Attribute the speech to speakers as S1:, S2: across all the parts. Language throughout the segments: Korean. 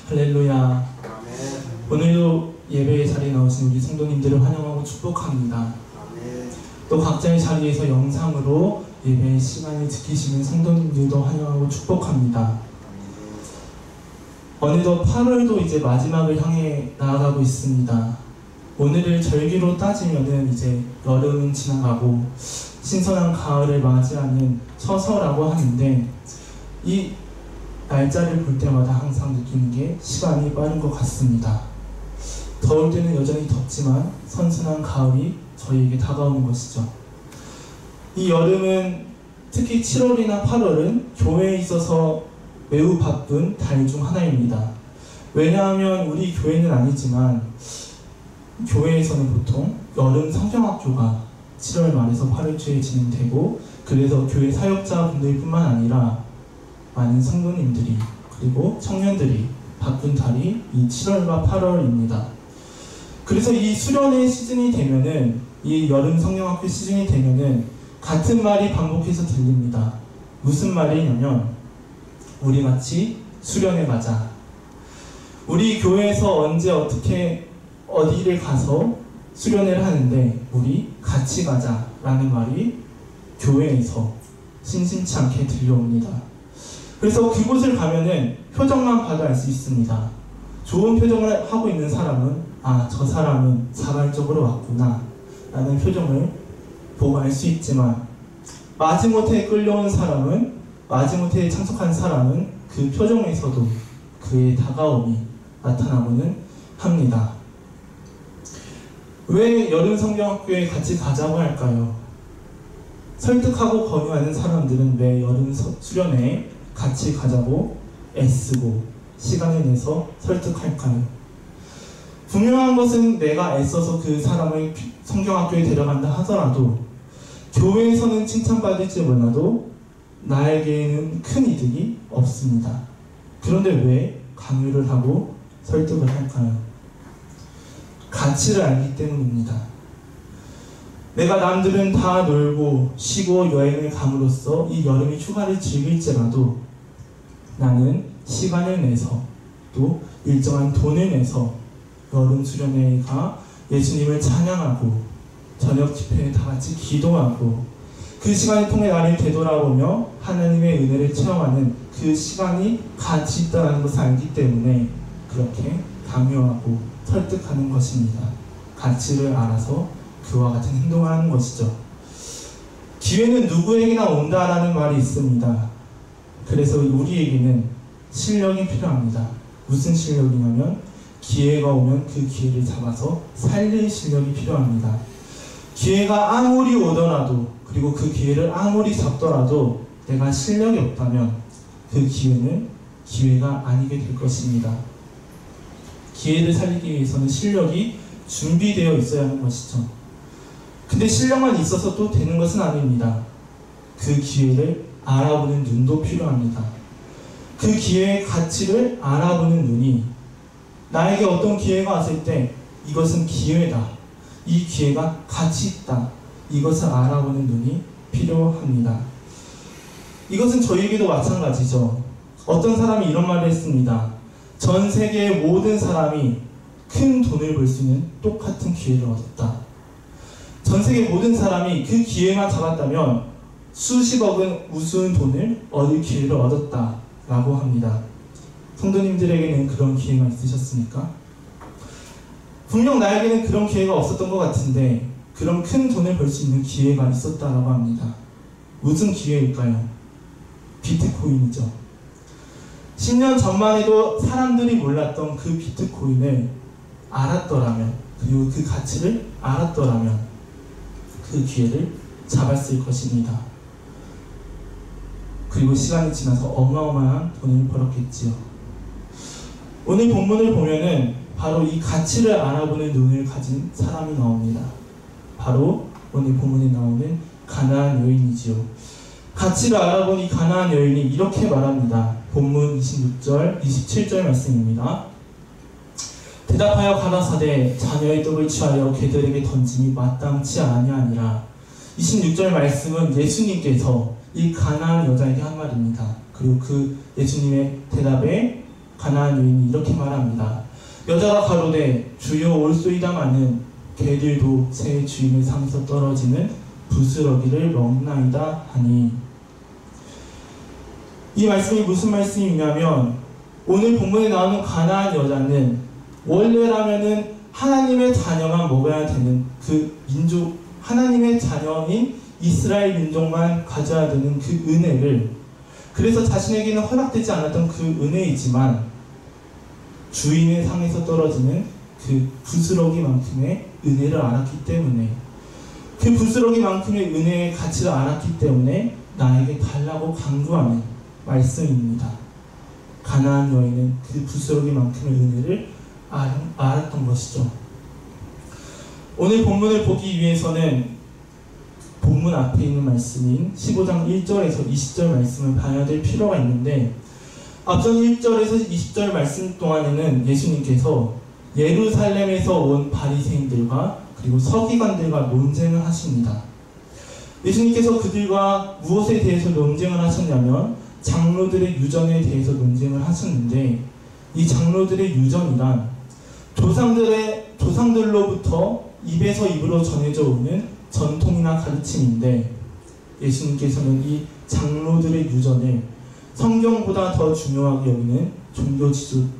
S1: 할렐루야. 오늘도 예배의 자리에 나오신 우리 성도님들을 환영하고 축복합니다. 또 각자의 자리에서 영상으로 예배의 시간을 지키시는 성도님들도 환영하고 축복합니다. 어느덧 8월도 이제 마지막을 향해 나아가고 있습니다. 오늘을 절기로 따지면은 이제 여름은 지나가고 신선한 가을을 맞이하는 처서라고 하는데, 이 날짜를 볼 때마다 항상 느끼는 게 시간이 빠른 것 같습니다. 더울 때는 여전히 덥지만 선선한 가을이 저희에게 다가오는 것이죠. 이 여름은, 특히 7월이나 8월은 교회에 있어서 매우 바쁜 달 중 하나입니다. 왜냐하면 우리 교회는 아니지만 교회에서는 보통 여름 성경학교가 7월 말에서 8월 초에 진행되고, 그래서 교회 사역자분들 뿐만 아니라 많은 성도님들이 그리고 청년들이 바쁜 달이 이 7월과 8월입니다. 그래서 이 수련의 시즌이 되면은, 이 여름 성경학교 시즌이 되면은 같은 말이 반복해서 들립니다. 무슨 말이냐면, 우리 같이 수련회 가자. 우리 교회에서 언제 어떻게 어디를 가서 수련회를 하는데 우리 같이 가자 라는 말이 교회에서 심심치 않게 들려옵니다. 그래서 그곳을 가면은 표정만 봐도 알 수 있습니다. 좋은 표정을 하고 있는 사람은, 아, 저 사람은 자발적으로 왔구나 라는 표정을 보고 알 수 있지만, 마지못해 끌려온 사람은, 마지못해 참석한 사람은 그 표정에서도 그의 다가옴이 나타나고는 합니다. 왜 여름 성경학교에 같이 가자고 할까요? 설득하고 권유하는 사람들은 왜 여름 수련회에 같이 가자고 애쓰고 시간을 내서 설득할까요? 분명한 것은 내가 애써서 그 사람을 성경학교에 데려간다 하더라도, 교회에서는 칭찬받을지 몰라도 나에게는 큰 이득이 없습니다. 그런데 왜 강요를 하고 설득을 할까요? 가치를 알기 때문입니다. 내가 남들은 다 놀고 쉬고 여행을 감으로써 이 여름의 휴가를 즐길지라도, 나는 시간을 내서 또 일정한 돈을 내서 여름 수련회에 가 예수님을 찬양하고 저녁 집회에 다 같이 기도하고 그 시간을 통해 나를 되돌아보며 하나님의 은혜를 체험하는 그 시간이 가치 있다는 것을 알기 때문에 그렇게 강요하고 설득하는 것입니다. 가치를 알아서 그와 같은 행동을 하는 것이죠. 기회는 누구에게나 온다라는 말이 있습니다. 그래서 우리에게는 실력이 필요합니다. 무슨 실력이냐면, 기회가 오면 그 기회를 잡아서 살릴 실력이 필요합니다. 기회가 아무리 오더라도, 그리고 그 기회를 아무리 잡더라도 내가 실력이 없다면 그 기회는 기회가 아니게 될 것입니다. 기회를 살리기 위해서는 실력이 준비되어 있어야 하는 것이죠. 근데 실력만 있어서 또 되는 것은 아닙니다. 그 기회를 알아보는 눈도 필요합니다. 그 기회의 가치를 알아보는 눈이, 나에게 어떤 기회가 왔을 때 이것은 기회다, 이 기회가 가치 있다, 이것을 알아보는 눈이 필요합니다. 이것은 저희에게도 마찬가지죠. 어떤 사람이 이런 말을 했습니다. 전 세계의 모든 사람이 큰 돈을 벌 수 있는 똑같은 기회를 얻었다. 전 세계 모든 사람이 그 기회만 잡았다면 수십억은 우스운 돈을 얻을 기회를 얻었다 라고 합니다. 성도님들에게는 그런 기회가 있으셨습니까? 분명 나에게는 그런 기회가 없었던 것 같은데, 그런 큰 돈을 벌 수 있는 기회가 있었다라고 합니다. 무슨 기회일까요? 비트코인이죠. 10년 전만 해도 사람들이 몰랐던 그 비트코인을 알았더라면, 그리고 그 가치를 알았더라면 그 기회를 잡았을 것입니다. 그리고 시간이 지나서 어마어마한 돈을 벌었겠지요. 오늘 본문을 보면은 바로 이 가치를 알아보는 눈을 가진 사람이 나옵니다. 바로 오늘 본문에 나오는 가나안 여인이지요. 가치를 알아본 이 가나안 여인이 이렇게 말합니다. 본문 26절, 27절 말씀입니다. 대답하여 가라사대 자녀의 떡을 취하여 개들에게 던짐이 마땅치 아니하니라. 26절 말씀은 예수님께서 이 가나안 여자에게 한 말입니다. 그리고 그 예수님의 대답에 가나안 여인이 이렇게 말합니다. 여자가 가로되 주여 올소이다마는 개들도 새 주인의 상에서 떨어지는 부스러기를 먹나이다 하니, 이 말씀이 무슨 말씀이냐면 오늘 본문에 나오는 가나안 여자는 원래라면은 하나님의 자녀만 먹어야 되는 그 민족, 하나님의 자녀인 이스라엘 민족만 가져야 되는 그 은혜를, 그래서 자신에게는 허락되지 않았던 그 은혜이지만 주인의 상에서 떨어지는 그 부스러기만큼의 은혜를 알았기 때문에, 그 부스러기만큼의 은혜의 가치를 알았기 때문에 나에게 달라고 강구하는 말씀입니다. 가나안 여인은 그 부스러기만큼의 은혜를 알았던 것이죠. 오늘 본문을 보기 위해서는 본문 앞에 있는 말씀인 15장 1절에서 20절 말씀을 봐야 될 필요가 있는데, 앞선 1절에서 20절 말씀 동안에는 예수님께서 예루살렘에서 온 바리새인들과 그리고 서기관들과 논쟁을 하십니다. 예수님께서 그들과 무엇에 대해서 논쟁을 하셨냐면 장로들의 유전에 대해서 논쟁을 하셨는데, 이 장로들의 유전이란 조상들로부터 입에서 입으로 전해져 오는 전통이나 가르침인데, 예수님께서는 이 장로들의 유전을 성경보다 더 중요하게 여기는 종교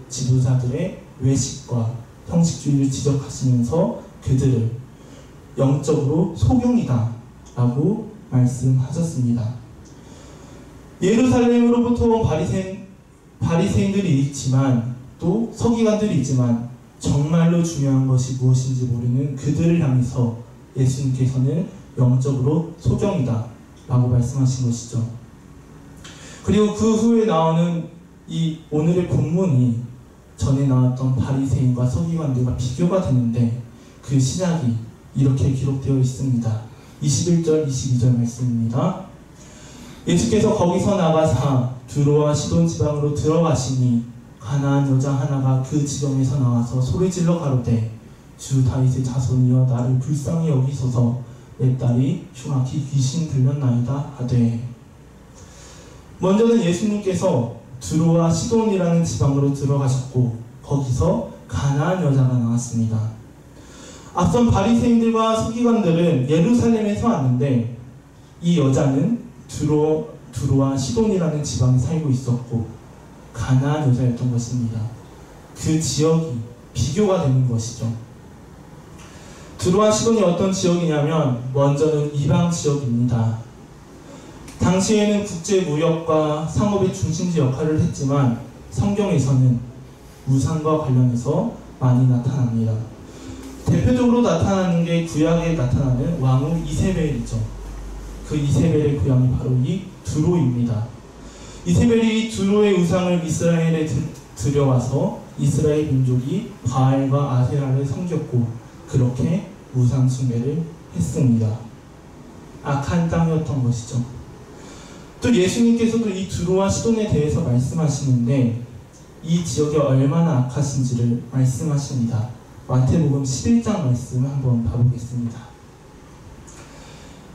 S1: 지도자들의 외식과 형식주의를 지적하시면서 그들을 영적으로 소경이다 라고 말씀하셨습니다. 예루살렘으로부터 온 바리새인들이 있지만 또 서기관들이 있지만 정말로 중요한 것이 무엇인지 모르는 그들을 향해서 예수님께서는 영적으로 소경이다 라고 말씀하신 것이죠. 그리고 그 후에 나오는 이 오늘의 본문이 전에 나왔던 바리새인과 서기관들과 비교가 되는데, 그 시작이 이렇게 기록되어 있습니다. 21절 22절 말씀입니다. 예수께서 거기서 나가사 두로와 시돈 지방으로 들어가시니 가나안 여자 하나가 그 지경에서 나와서 소리질러 가로되 주 다윗의 자손이여 나를 불쌍히 여기소서, 내 딸이 흉악히 귀신 들렸나이다 하되. 먼저는 예수님께서 두로와 시돈이라는 지방으로 들어가셨고 거기서 가나안 여자가 나왔습니다. 앞선 바리새인들과 서기관들은 예루살렘에서 왔는데 이 여자는 두로와 시돈이라는 지방에 살고 있었고 가나안 여자였던 것입니다. 그 지역이 비교가 되는 것이죠. 두로와 시돈이 어떤 지역이냐면 먼저는 이방 지역입니다. 당시에는 국제무역과 상업의 중심지 역할을 했지만 성경에서는 우상과 관련해서 많이 나타납니다. 대표적으로 나타나는 게 구약에 나타나는 왕후 이세벨이죠. 그 이세벨의 고향이 바로 이 두로입니다. 이세벨이 두로의 우상을 이스라엘에 들여와서 이스라엘 민족이 바알과 아세라를 섬겼고 그렇게 우상 숭배를 했습니다. 악한 땅이었던 것이죠. 또 예수님께서도 이 두로와 시돈에 대해서 말씀하시는데 이 지역이 얼마나 악하신지를 말씀하십니다. 마태복음 11장 말씀을 한번 봐보겠습니다.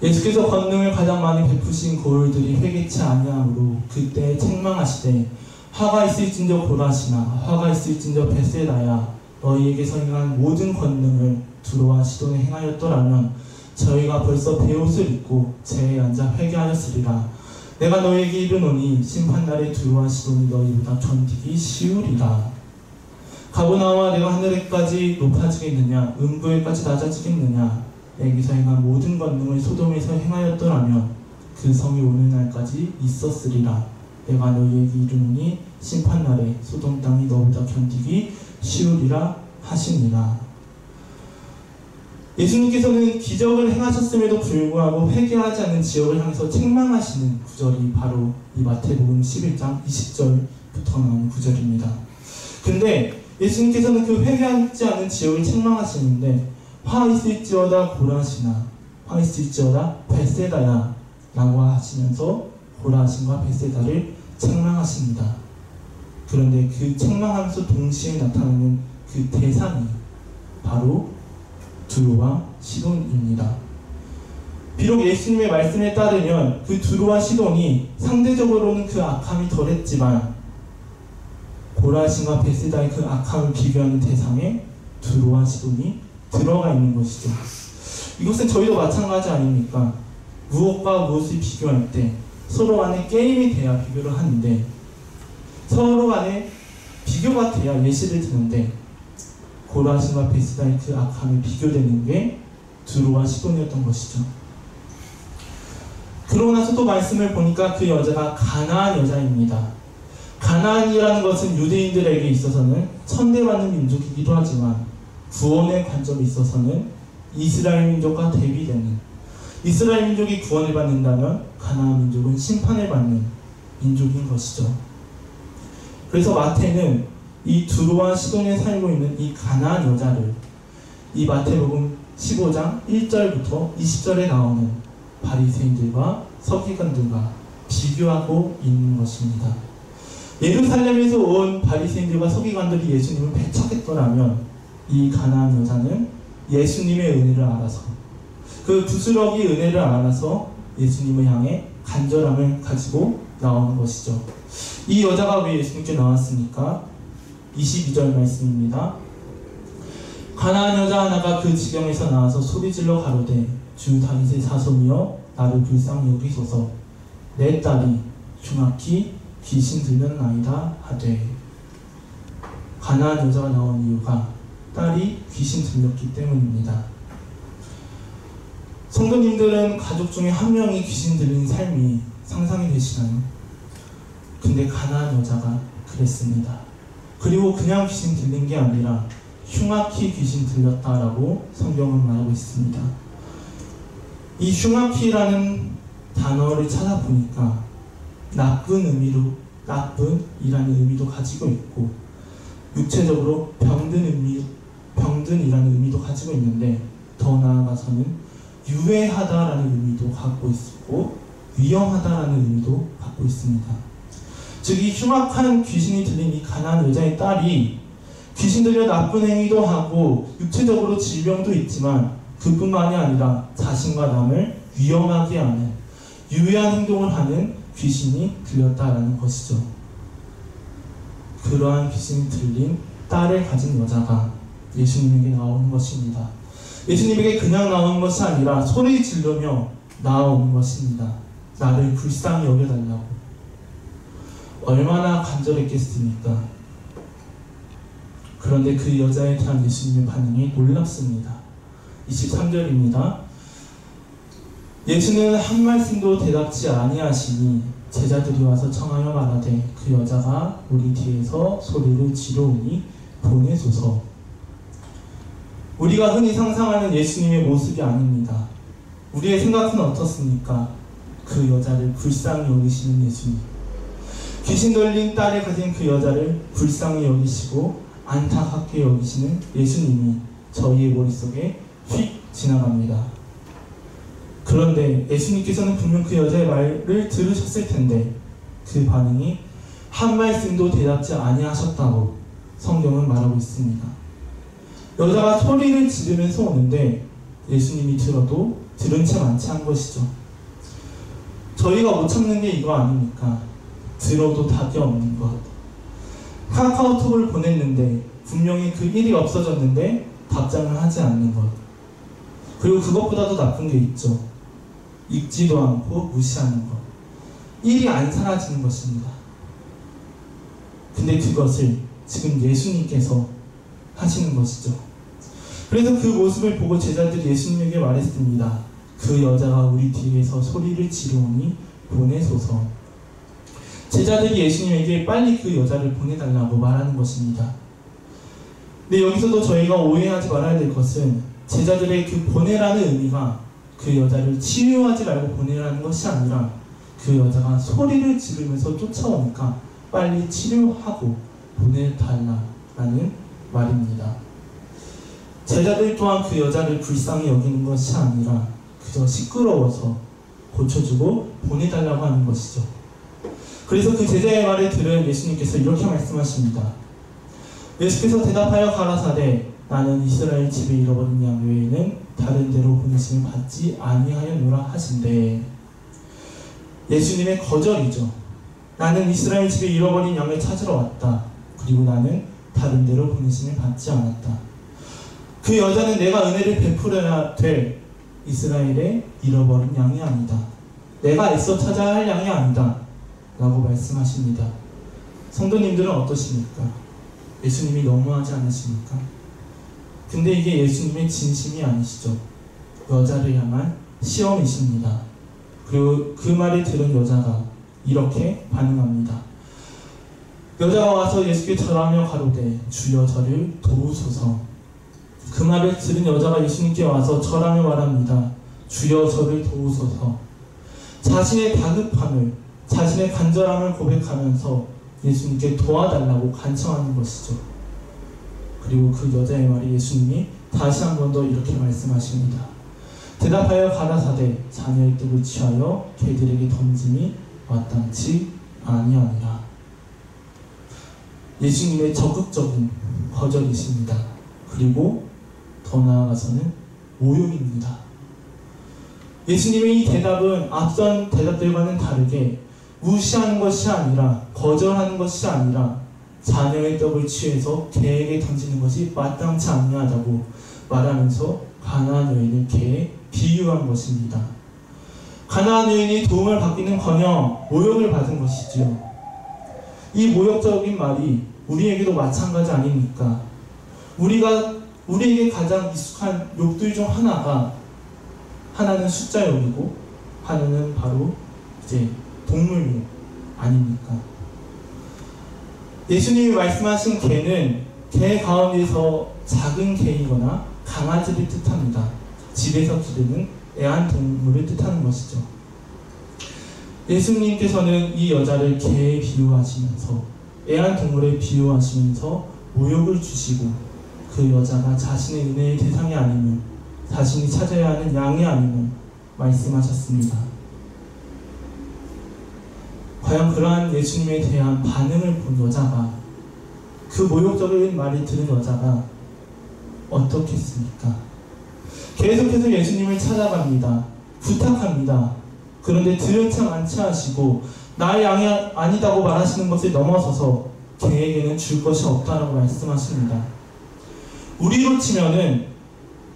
S1: 예수께서 권능을 가장 많이 베푸신 고을들이 회개치 아니하므로 그때 책망하시되 화가 있을진저 고라시나 화가 있을진저 벳세다야 너희에게서 행한 모든 권능을 두로와 시돈에 행하였더라면 저희가 벌써 베옷을 입고 제에 앉아 회개하였으리라. 내가 너희에게 이르노니 심판날에 두로와 시돈이 너희보다 견디기 쉬우리라. 가보나와 내가 하늘에까지 높아지겠느냐 음부에까지 낮아지겠느냐. 내게서 행한 모든 권능을 소돔에서 행하였더라면 그 성이 오는 날까지 있었으리라. 내가 너희에게 이르노니 심판날에 소돔 땅이 너보다 견디기 쉬우리라 하시니라. 예수님께서는 기적을 행하셨음에도 불구하고 회개하지 않는 지역을 향해서 책망하시는 구절이 바로 이 마태복음 11장 20절부터 나오는 구절입니다. 근데 예수님께서는 그 회개하지 않는 지역을 책망하시는데 화 있을지어다 고라시나 화 있을지어다 벳세다야 라고 하시면서 고라신과 벳세다를 책망하십니다. 그런데 그 책망하면서 동시에 나타나는 그 대상이 바로 두로와 시돈입니다. 비록 예수님의 말씀에 따르면 그 두로와 시돈이 상대적으로는 그 악함이 덜했지만 고라신과 베세다의 그 악함을 비교하는 대상에 두로와 시돈이 들어가 있는 것이죠. 이것은 저희도 마찬가지 아닙니까? 무엇과 무엇을 비교할 때 서로 간에 게임이 돼야 비교를 하는데, 서로 간에 비교가 돼야 예시를 드는데, 고라신과 베세다의 그 악함이 비교되는 게 두로와 시돈이었던 것이죠. 그러고 나서 또 말씀을 보니까 그 여자가 가나안 여자입니다. 가나안이라는 것은 유대인들에게 있어서는 천대받는 민족이기도 하지만 구원의 관점에 있어서는 이스라엘 민족과 대비되는, 이스라엘 민족이 구원을 받는다면 가나안 민족은 심판을 받는 민족인 것이죠. 그래서 마태는 이 두로와 시돈에 살고 있는 이 가나안 여자를 이 마태복음 15장 1절부터 20절에 나오는 바리새인들과 서기관들과 비교하고 있는 것입니다. 예루살렘에서 온 바리새인들과 서기관들이 예수님을 배척했더라면 이 가나안 여자는 예수님의 은혜를 알아서, 그 부스러기 은혜를 알아서 예수님을 향해 간절함을 가지고 나오는 것이죠. 이 여자가 왜 예수님께 나왔습니까? 22절 말씀입니다. 가나안 여자 하나가 그 지경에서 나와서 소리질러 가로되 주 다윗의 자손이여 나를 불쌍히 여기소서, 내 딸이 흉악히 귀신 들렸나이다 하되. 가나안 여자가 나온 이유가 딸이 귀신 들렸기 때문입니다. 성도님들은 가족 중에 한 명이 귀신 들린 삶이 상상이 되시나요? 근데 가나안 여자가 그랬습니다. 그리고 그냥 귀신 들린 게 아니라 흉악히 귀신 들렸다라고 성경은 말하고 있습니다. 이 흉악히라는 단어를 찾아보니까 나쁜 의미로, 나쁜이라는 의미도 가지고 있고, 육체적으로 병든이라는 의미도 가지고 있는데, 더 나아가서는 유해하다라는 의미도 갖고 있고 위험하다라는 의미도 갖고 있습니다. 즉 이 흉악한 귀신이 들린 이 가나안 여자의 딸이 귀신 들려 나쁜 행위도 하고 육체적으로 질병도 있지만 그뿐만이 아니라 자신과 남을 위험하게 하는 유해한 행동을 하는 귀신이 들렸다라는 것이죠. 그러한 귀신이 들린 딸을 가진 여자가 예수님에게 나오는 것입니다. 예수님에게 그냥 나오는 것이 아니라 소리 지르며 나오는 것입니다. 나를 불쌍히 여겨달라고. 얼마나 간절했겠습니까? 그런데 그 여자에 대한 예수님의 반응이 놀랍습니다. 23절입니다. 예수는 한 말씀도 대답지 아니하시니 제자들이 와서 청하여 말하되 그 여자가 우리 뒤에서 소리를 지르오니 보내소서. 우리가 흔히 상상하는 예수님의 모습이 아닙니다. 우리의 생각은 어떻습니까? 그 여자를 불쌍히 여기시는 예수님. 귀신 들린 딸을 가진 그 여자를 불쌍히 여기시고 안타깝게 여기시는 예수님이 저희의 머릿속에 휙 지나갑니다. 그런데 예수님께서는 분명 그 여자의 말을 들으셨을 텐데 그 반응이 한 말씀도 대답지 아니하셨다고 성경은 말하고 있습니다. 여자가 소리를 지르면서 오는데 예수님이 들어도 들은 채 만취한 것이죠. 저희가 못 참는 게 이거 아닙니까? 들어도 답이 없는 것. 카카오톡을 보냈는데 분명히 그 일이 없어졌는데 답장을 하지 않는 것. 그리고 그것보다도 나쁜 게 있죠. 읽지도 않고 무시하는 것. 일이 안 사라지는 것입니다. 근데 그것을 지금 예수님께서 하시는 것이죠. 그래서 그 모습을 보고 제자들이 예수님에게 말했습니다. 그 여자가 우리 뒤에서 소리를 지르오니 보내소서. 제자들이 예수님에게 빨리 그 여자를 보내달라고 말하는 것입니다. 근데 여기서도 저희가 오해하지 말아야 될 것은 제자들의 그 보내라는 의미가 그 여자를 치유하지 말고 보내라는 것이 아니라 그 여자가 소리를 지르면서 쫓아오니까 빨리 치료하고 보내달라는 말입니다. 제자들 또한 그 여자를 불쌍히 여기는 것이 아니라 그저 시끄러워서 고쳐주고 보내달라고 하는 것이죠. 그래서 그 제자의 말을 들은 예수님께서 이렇게 말씀하십니다. 예수께서 대답하여 가라사대 나는 이스라엘 집에 잃어버린 양 외에는 다른 데로 보내심을 받지 아니하였노라 하신대. 예수님의 거절이죠. 나는 이스라엘 집에 잃어버린 양을 찾으러 왔다. 그리고 나는 다른 데로 보내심을 받지 않았다. 그 여자는 내가 은혜를 베풀어야 될 이스라엘의 잃어버린 양이 아니다. 내가 애써 찾아야 할 양이 아니다. 라고 말씀하십니다. 성도님들은 어떠십니까? 예수님이 너무하지 않으십니까? 근데 이게 예수님의 진심이 아니시죠. 여자를 향한 시험이십니다. 그리고 그 말을 들은 여자가 이렇게 반응합니다. 여자가 와서 예수께 절하며 가로되 주여 저를 도우소서. 그 말을 들은 여자가 예수님께 와서 절하며 말합니다. 주여 저를 도우소서. 자신의 다급함을, 자신의 간절함을 고백하면서 예수님께 도와달라고 간청하는 것이죠. 그리고 그 여자의 말이 예수님이 다시 한 번 더 이렇게 말씀하십니다. 대답하여 가라사대 자녀의 떡을 취하여 개들에게 던짐이 마땅치 아니하니라. 예수님의 적극적인 거절이십니다. 그리고 더 나아가서는 모욕입니다. 예수님의 이 대답은 앞선 대답들과는 다르게 무시하는 것이 아니라, 거절하는 것이 아니라 자녀의 떡을 취해서 개에게 던지는 것이 마땅치 아니하다고 말하면서 가나안 여인을 개에 비유한 것입니다. 가나안 여인이 도움을 받기는커녕 모욕을 받은 것이지요. 이 모욕적인 말이 우리에게도 마찬가지 아닙니까? 우리에게 가장 익숙한 욕들 중 하나가, 하나는 숫자욕이고 하나는 바로 이제 동물욕 아닙니까? 예수님이 말씀하신 개는 개 가운데서 작은 개이거나 강아지를 뜻합니다. 집에서 기르는 애완동물을 뜻하는 것이죠. 예수님께서는 이 여자를 개에 비유하시면서, 애완동물에 비유하시면서 모욕을 주시고, 그 여자가 자신의 은혜의 대상이 아니면, 자신이 찾아야 하는 양이 아니면 말씀하셨습니다. 과연 그러한 예수님에 대한 반응을 본 여자가, 그 모욕적인 말을 들은 여자가 어떻게 했습니까? 계속해서 예수님을 찾아갑니다. 부탁합니다. 그런데 들은 척 안 취하시고 나의 양이 아니다고 말하시는 것을 넘어서서 개에게는 줄 것이 없다라고 말씀하십니다. 우리로 치면은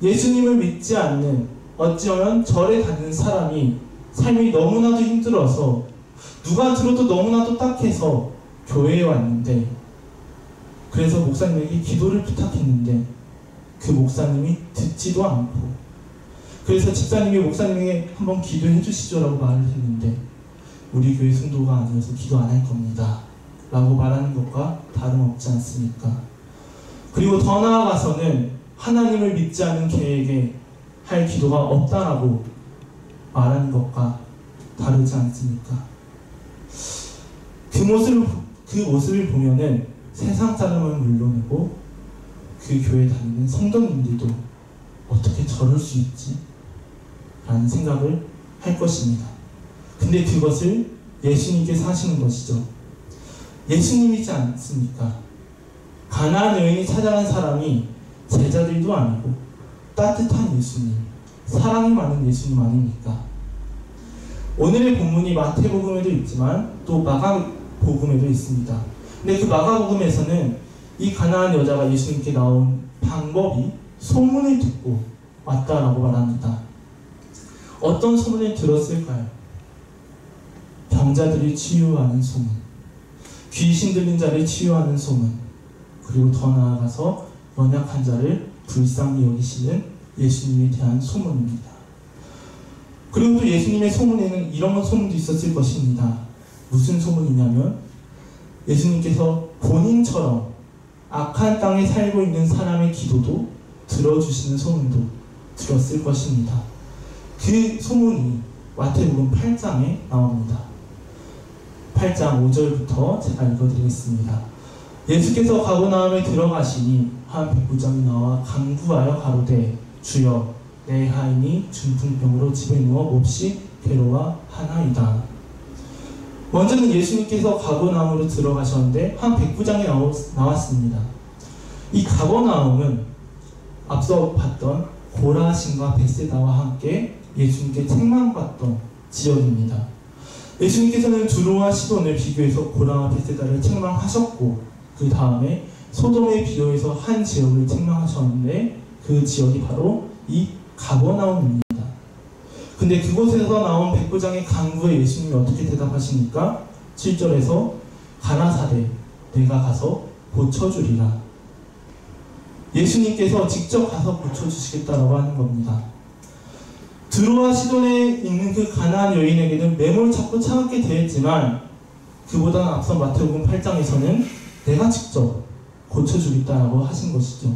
S1: 예수님을 믿지 않는, 어찌하면 절에 다니는 사람이 삶이 너무나도 힘들어서 누가 들어도 너무나도 딱해서 교회에 왔는데, 그래서 목사님에게 기도를 부탁했는데 그 목사님이 듣지도 않고, 그래서 집사님이 목사님에게 한번 기도해 주시죠 라고 말을 했는데, 우리 교회 성도가 아니어서 기도 안 할 겁니다 라고 말하는 것과 다름없지 않습니까? 그리고 더 나아가서는 하나님을 믿지 않은 개에게 할 기도가 없다라고 말하는 것과 다르지 않습니까? 그 모습을 보면은 세상 사람은 물론이고 그 교회 다니는 성도님들도 어떻게 저럴 수 있지? 라는 생각을 할 것입니다. 근데 그것을 예수님께서 하시는 것이죠. 예수님이지 않습니까? 가나안 여인이 찾아간 사람이 제자들도 아니고 따뜻한 예수님, 사랑이 많은 예수님 아닙니까? 오늘의 본문이 마태복음에도 있지만 또 마가복음에도 있습니다. 근데 그 마가복음에서는 이 가나안 여자가 예수님께 나온 방법이 소문을 듣고 왔다라고 말합니다. 어떤 소문을 들었을까요? 병자들이 치유하는 소문, 귀신 들린 자를 치유하는 소문, 그리고 더 나아가서 연약한 자를 불쌍히 여기시는 예수님에 대한 소문입니다. 그리고 또 예수님의 소문에는 이런 소문도 있었을 것입니다. 무슨 소문이냐면 예수님께서 본인처럼 악한 땅에 살고 있는 사람의 기도도 들어주시는 소문도 들었을 것입니다. 그 소문이 마태복음 8장에 나옵니다. 8장 5절부터 제가 읽어드리겠습니다. 예수께서 가버나움에 들어가시니 한 백부장이 나와 간구하여 가로되 주여 내 하인이 중풍병으로 집에 누워 몹시 괴로워하나이다. 먼저는 예수님께서 가버나움으로 들어가셨는데 한 백부장이 나왔습니다. 이 가버나움은 앞서 봤던 고라신과 벳세다와 함께 예수님께 책망받던 지역입니다. 예수님께서는 두로와 시돈을 비교해서 고라와 벳세다를 책망하셨고, 그 다음에 소돔에 비유해서 한 지역을 책망하셨는데 그 지역이 바로 이 가버나움입니다. 근데 그곳에서 나온 백부장의 간구에 예수님이 어떻게 대답하시니까 7절에서 가라사대 내가 가서 고쳐주리라. 예수님께서 직접 가서 고쳐주시겠다라고 하는 겁니다. 드로아 시돈에 있는 그 가나안 여인에게는 매몰차고 차갑게 대했지만 그보다는 앞선 마태복음 8장에서는 내가 직접 고쳐주겠다라고 하신 것이죠.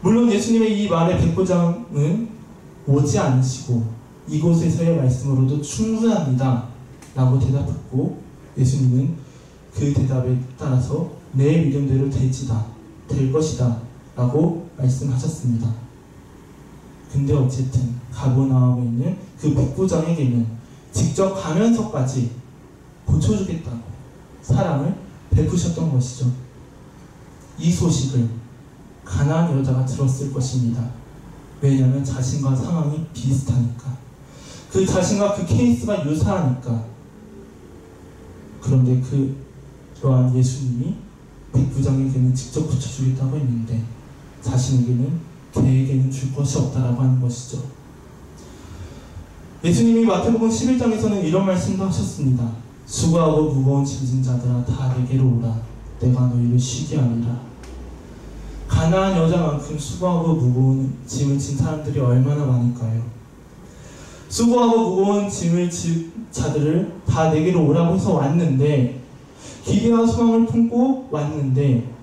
S1: 물론 예수님의 이 말에 백부장은 오지 않으시고 이곳에서의 말씀으로도 충분합니다 라고 대답했고 예수님은 그 대답에 따라서 내 믿음대로 될 것이다 라고 말씀하셨습니다. 근데 어쨌든 가버나움에 있는 그 백부장에게는 직접 가면서까지 고쳐주겠다고 사랑을 베푸셨던 것이죠. 이 소식을 가나안 여자가 들었을 것입니다. 왜냐하면 자신과 상황이 비슷하니까. 그 자신과 그 케이스가 유사하니까. 그런데 그러한 예수님이 백부장에게는 직접 고쳐주겠다고 했는데 걔에게는 줄 것이 없다라고 하는 것이죠. 예수님이 마태복음 11장에서는 이런 말씀도 하셨습니다. 수고하고 무거운 짐진 자들아 다 내게로 오라. 내가 너희를 쉬게 하리라. 가나안 여자만큼 수고하고 무거운 짐을 진 사람들이 얼마나 많을까요? 수고하고 무거운 짐을 진 자들을 다 내게로 오라고 해서 왔는데 기대와 소망을 품고 왔는데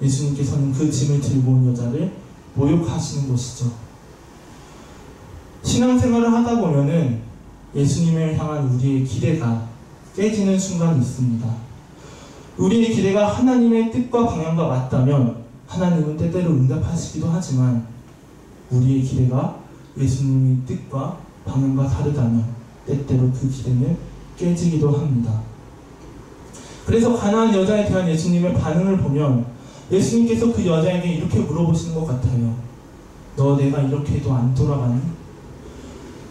S1: 예수님께서는 그 짐을 들고 온 여자를 모욕하시는 것이죠. 신앙생활을 하다 보면은 예수님을 향한 우리의 기대가 깨지는 순간이 있습니다. 우리의 기대가 하나님의 뜻과 방향과 맞다면 하나님은 때때로 응답하시기도 하지만 우리의 기대가 예수님의 뜻과 방향과 다르다면 때때로 그 기대는 깨지기도 합니다. 그래서 가나안 여자에 대한 예수님의 반응을 보면 예수님께서 그 여자에게 이렇게 물어보시는 것 같아요. 너 내가 이렇게 해도 안 돌아가니?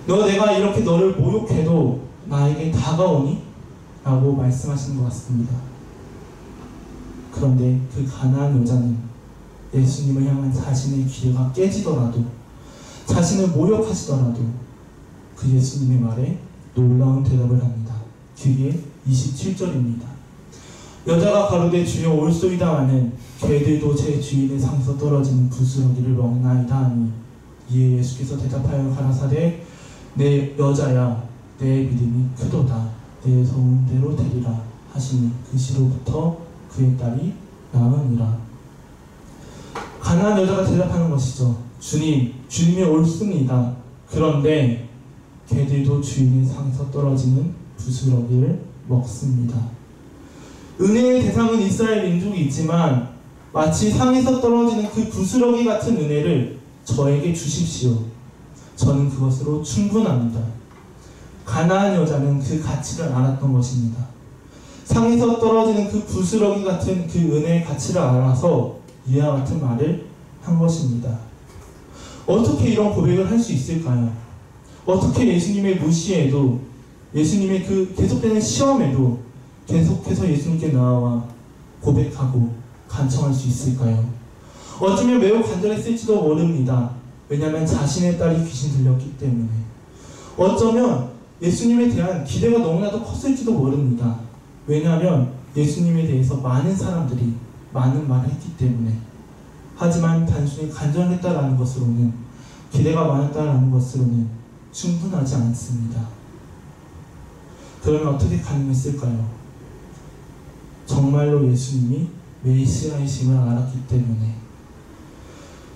S1: 너 내가 이렇게 너를 모욕해도 나에게 다가오니? 라고 말씀하시는 것 같습니다. 그런데 그 가나안 여자는 예수님을 향한 자신의 기대가 깨지더라도 자신을 모욕하시더라도 그 예수님의 말에 놀라운 대답을 합니다. 그게 27절입니다. 여자가 가로되 주여 올소이다 하는 개들도 제 주인의 상에서 떨어지는 부스러기를 먹나이다 하니 이에 예수께서 대답하여 가라사대 내 여자야 내 믿음이 크도다 내 소원대로 되리라 하시니 그 시로부터 그의 딸이 나으니라. 가나안 여자가 대답하는 것이죠. 주님이 옳습니다. 그런데 개들도 주인의 상에서 떨어지는 부스러기를 먹습니다. 은혜의 대상은 이스라엘 민족이 있지만 마치 상에서 떨어지는 그 부스러기 같은 은혜를 저에게 주십시오. 저는 그것으로 충분합니다. 가나안 여자는 그 가치를 알았던 것입니다. 상에서 떨어지는 그 부스러기 같은 그 은혜의 가치를 알아서 이와 같은 말을 한 것입니다. 어떻게 이런 고백을 할 수 있을까요? 어떻게 예수님의 무시에도 예수님의 그 계속되는 시험에도 계속해서 예수님께 나와 고백하고 간청할 수 있을까요? 어쩌면 매우 간절했을지도 모릅니다. 왜냐하면 자신의 딸이 귀신 들렸기 때문에. 어쩌면 예수님에 대한 기대가 너무나도 컸을지도 모릅니다. 왜냐하면 예수님에 대해서 많은 사람들이 많은 말을 했기 때문에. 하지만 단순히 간절했다라는 것으로는 기대가 많았다라는 것으로는 충분하지 않습니다. 그러면 어떻게 가능했을까요? 정말로 예수님이 메시아이심을 알았기 때문에,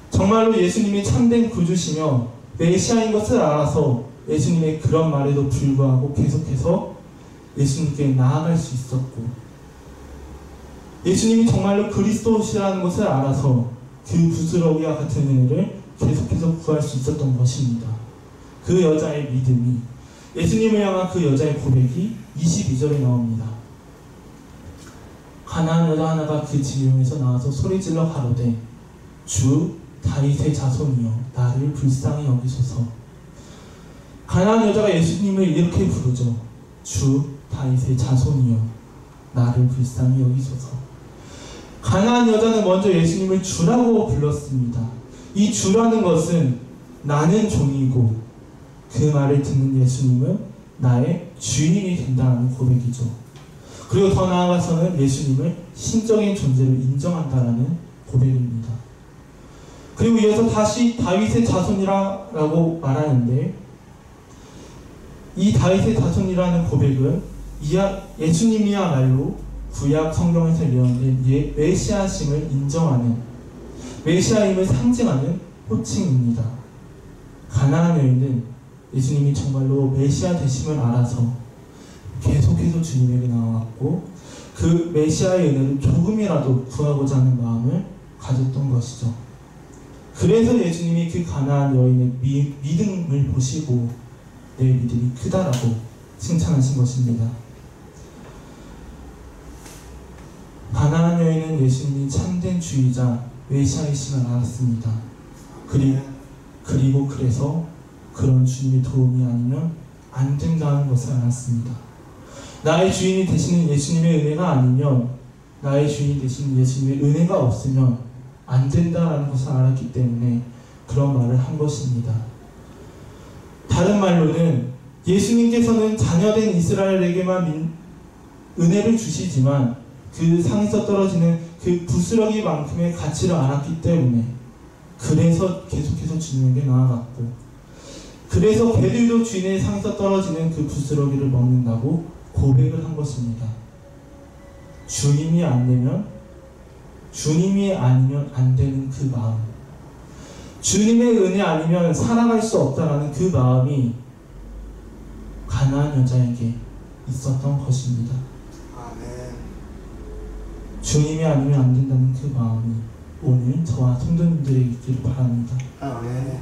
S1: 정말로 예수님이 참된 구주시며 메시아인 것을 알아서 예수님의 그런 말에도 불구하고 계속해서 예수님께 나아갈 수 있었고, 예수님이 정말로 그리스도시라는 것을 알아서 그 부스러기와 같은 은혜를 계속해서 구할 수 있었던 것입니다. 그 여자의 믿음이, 예수님을 향한 그 여자의 고백이 22절에 나옵니다. 가나안 여자 하나가 그 지경에서 나와서 소리질러 가로되 주 다윗의 자손이여 나를 불쌍히 여기소서. 가나안 여자가 예수님을 이렇게 부르죠. 주 다윗의 자손이여. 나를 불쌍히 여기소서. 가나안 여자는 먼저 예수님을 주라고 불렀습니다. 이 주라는 것은 나는 종이고 그 말을 듣는 예수님은 나의 주인이 된다는 고백이죠. 그리고 더 나아가서는 예수님을 신적인 존재로 인정한다라는 고백입니다. 그리고 이어서 다시 다윗의 자손이라고 말하는데, 이 다윗의 자손이라는 고백은 예수님이야말로 구약 성경에서 예언된 메시아심을 인정하는, 메시아임을 상징하는 호칭입니다. 가나안 여인은 예수님이 정말로 메시아 되심을 알아서 계속해서 주님에게 나와왔고, 그 메시아의 은혜를 조금이라도 구하고자 하는 마음을 가졌던 것이죠. 그래서 예수님이 그 가나안 여인의 믿음을 보시고 내 믿음이 크다라고 칭찬하신 것입니다. 가나안 여인은 예수님이 참된 주이자 메시아이심을 알았습니다. 그리고 그래서 그런 주님의 도움이 아니면 안 된다는 것을 알았습니다. 나의 주인이 되시는 예수님의 은혜가 아니면, 나의 주인이 되시는 예수님의 은혜가 없으면 안 된다라는 것을 알았기 때문에 그런 말을 한 것입니다. 다른 말로는 예수님께서는 자녀된 이스라엘에게만 은혜를 주시지만 그 상에서 떨어지는 그 부스러기만큼의 가치를 알았기 때문에, 그래서 계속해서 주님에게 나아갔고, 그래서 개들도 주인의 상에서 떨어지는 그 부스러기를 먹는다고 고백을 한 것입니다. 주님이 아니면 안 되는 그 마음, 주님의 은혜 아니면 살아갈 수 없다라는 그 마음이 가나안 여자에게 있었던 것입니다.
S2: 아멘.
S1: 주님이 아니면 안 된다는 그 마음이 오늘 저와 성도님들에게 있기를 바랍니다.
S2: 아멘.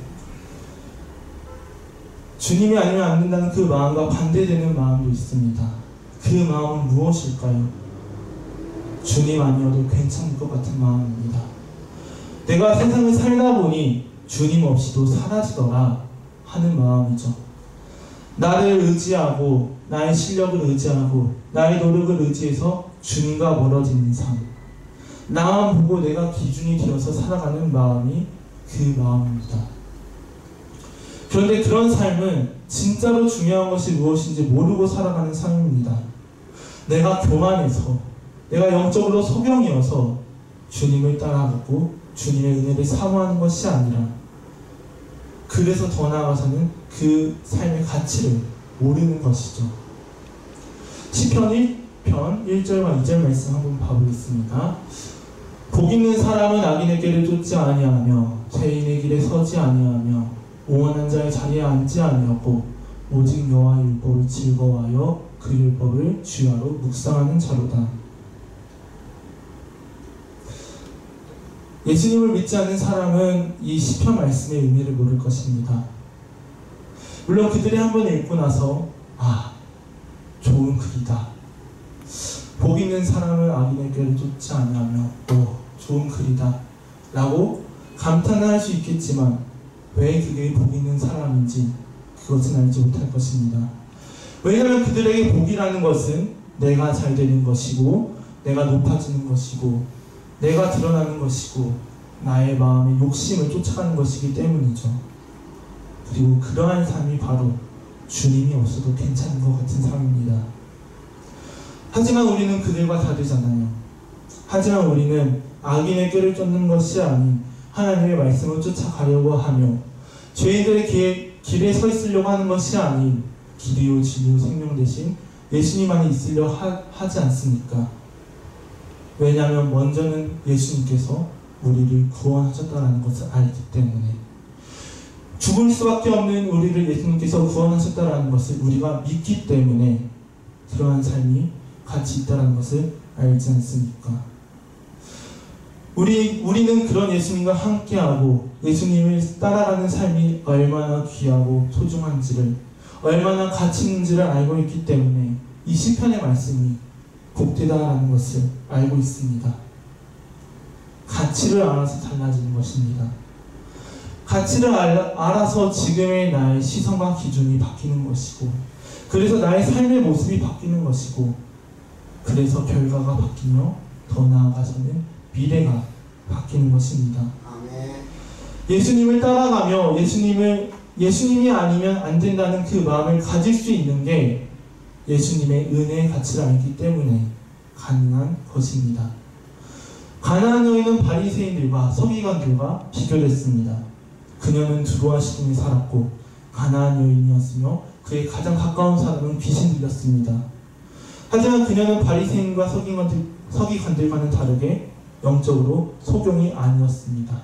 S1: 주님이 아니면 안 된다는 그 마음과 반대되는 마음도 있습니다. 그 마음은 무엇일까요? 주님 아니어도 괜찮을 것 같은 마음입니다. 내가 세상을 살다 보니 주님 없이도 사라지더라 하는 마음이죠. 나를 의지하고 나의 실력을 의지하고 나의 노력을 의지해서 주님과 멀어지는 삶, 나만 보고 내가 기준이 되어서 살아가는 마음이 그 마음입니다. 그런데 그런 삶은 진짜로 중요한 것이 무엇인지 모르고 살아가는 삶입니다. 내가 교만해서, 내가 영적으로 소경이어서 주님을 따라가고 주님의 은혜를 사모하는 것이 아니라, 그래서 더 나아가서는 그 삶의 가치를 모르는 것이죠. 시편 1편 1절과 2절 말씀 한번 봐보겠습니다. 복 있는 사람은 악인의 길을 쫓지 아니하며 죄인의 길에 서지 아니하며 오만한 자의 자리에 앉지 아니하고 오직 여호와의 율법을 즐거워하여 그 율법을 주야로 묵상하는 자로다. 예수님을 믿지 않는 사람은 이 시편 말씀의 의미를 모를 것입니다. 물론 그들이 한번 읽고 나서 좋은 글이다, 복 있는 사람을 악인의 길을 쫓지 아니하며 좋은 글이다 라고 감탄을 할 수 있겠지만, 왜 그게 복 있는 사람인지 그것은 알지 못할 것입니다. 왜냐하면 그들에게 복이라는 것은 내가 잘 되는 것이고, 내가 높아지는 것이고, 내가 드러나는 것이고, 나의 마음의 욕심을 쫓아가는 것이기 때문이죠. 그리고 그러한 삶이 바로 주님이 없어도 괜찮은 것 같은 삶입니다. 하지만 우리는 그들과 다르잖아요. 하지만 우리는 악인의 꾀를 쫓는 것이 아닌 하나님의 말씀을 쫓아가려고 하며, 죄인들의 길에 서 있으려고 하는 것이 아닌 길이요 진리요 생명 대신 예수님 안에 있으려 하지 않습니까? 왜냐하면 먼저는 예수님께서 우리를 구원하셨다는 것을 알기 때문에, 죽을 수밖에 없는 우리를 예수님께서 구원하셨다는 것을 우리가 믿기 때문에 그러한 삶이 같이 있다는 것을 알지 않습니까? 우리는 그런 예수님과 함께하고 예수님을 따라가는 삶이 얼마나 귀하고 소중한지를, 얼마나 가치 있는지를 알고 있기 때문에 이 시편의 말씀이 복되다라는 것을 알고 있습니다. 가치를 알아서 달라지는 것입니다. 가치를 알아서 지금의 나의 시선과 기준이 바뀌는 것이고, 그래서 나의 삶의 모습이 바뀌는 것이고, 그래서 결과가 바뀌며 더 나아가서는 미래가 바뀌는 것입니다.
S2: 아멘.
S1: 예수님을 따라가며 예수님이 아니면 안 된다는 그 마음을 가질 수 있는 게 예수님의 은혜의 가치를 알기 때문에 가능한 것입니다. 가나안 여인은 바리새인들과 서기관들과 비교됐습니다. 그녀는 두로와 시돈에 살았고 가나안 여인이었으며 그의 가장 가까운 사람은 귀신 들렸습니다. 하지만 그녀는 바리새인과 서기관들과는 다르게 영적으로 소경이 아니었습니다.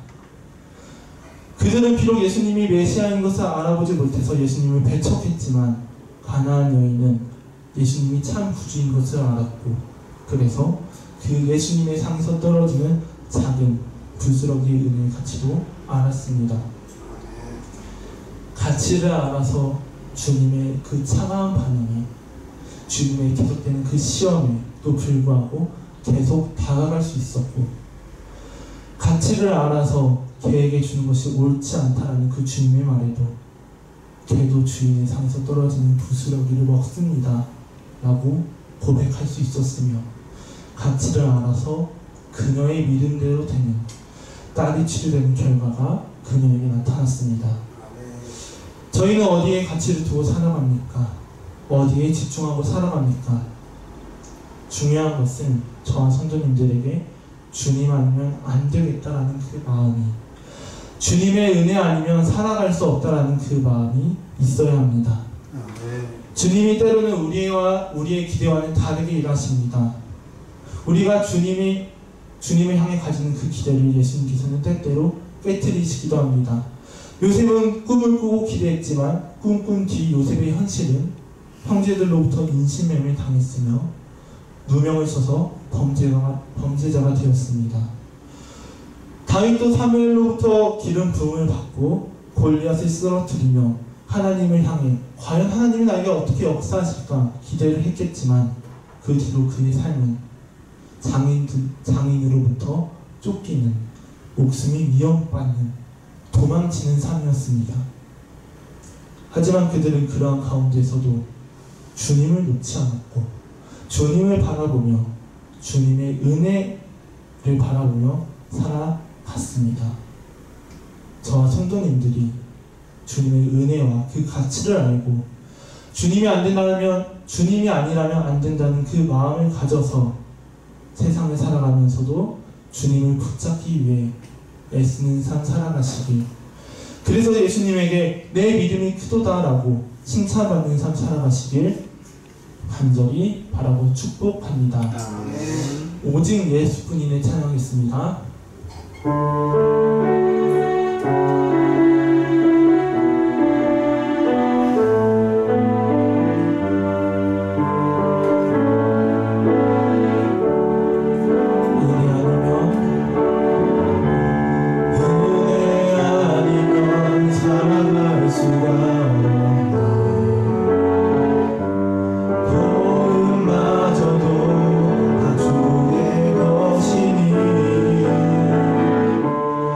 S1: 그들은 비록 예수님이 메시아인 것을 알아보지 못해서 예수님을 배척했지만 가나안 여인은 예수님이 참 구주인 것을 알았고 그래서 그 예수님의 상에서 떨어지는 작은 부스러기의 은혜의 가치도 알았습니다. 가치를 알아서 주님의 그 차가운 반응에 주님의 계속되는 그 시험에도 불구하고 계속 다가갈 수 있었고 가치를 알아서 개에게 주는 것이 옳지 않다라는 그 주님의 말에도 개도 주인의 상에서 떨어지는 부스러기를 먹습니다 라고 고백할 수 있었으며 가치를 알아서 그녀의 믿음대로 되는 딸이 치료되는 결과가 그녀에게 나타났습니다. 저희는 어디에 가치를 두고 살아갑니까? 어디에 집중하고 살아갑니까? 중요한 것은 저와 성도님들에게 주님 아니면 안 되겠다라는 그 마음이, 주님의 은혜 아니면 살아갈 수 없다라는 그 마음이 있어야 합니다. 주님이 때로는 우리의 기대와는 다르게 일하십니다. 우리가 주님을 향해 가지는 그 기대를 예수님께서는 때때로 깨트리시기도 합니다. 요셉은 꿈을 꾸고 기대했지만 꿈꾼 뒤 요셉의 현실은 형제들로부터 인신매매 당했으며 누명을 써서 범죄자가 되었습니다. 다윗도 사무엘로부터 기름 부음을 받고 골리앗을 쓰러뜨리며 하나님을 향해 과연 하나님이 나에게 어떻게 역사하실까 기대를 했겠지만 그 뒤로 그의 삶은 장인으로부터 쫓기는, 목숨이 위협받는, 도망치는 삶이었습니다. 하지만 그들은 그러한 가운데서도 주님을 놓지 않았고 주님을 바라보며 주님의 은혜를 바라보며 살아갔습니다. 저와 성도님들이 주님의 은혜와 그 가치를 알고 주님이 아니라면 안 된다는 그 마음을 가져서 세상을 살아가면서도 주님을 붙잡기 위해 애쓰는 삶 살아가시길, 그래서 예수님에게 내 믿음이 크도다라고 칭찬받는 삶 살아가시길 간절히 바라고 축복합니다. 오직 예수뿐이네 찬양하겠습니다.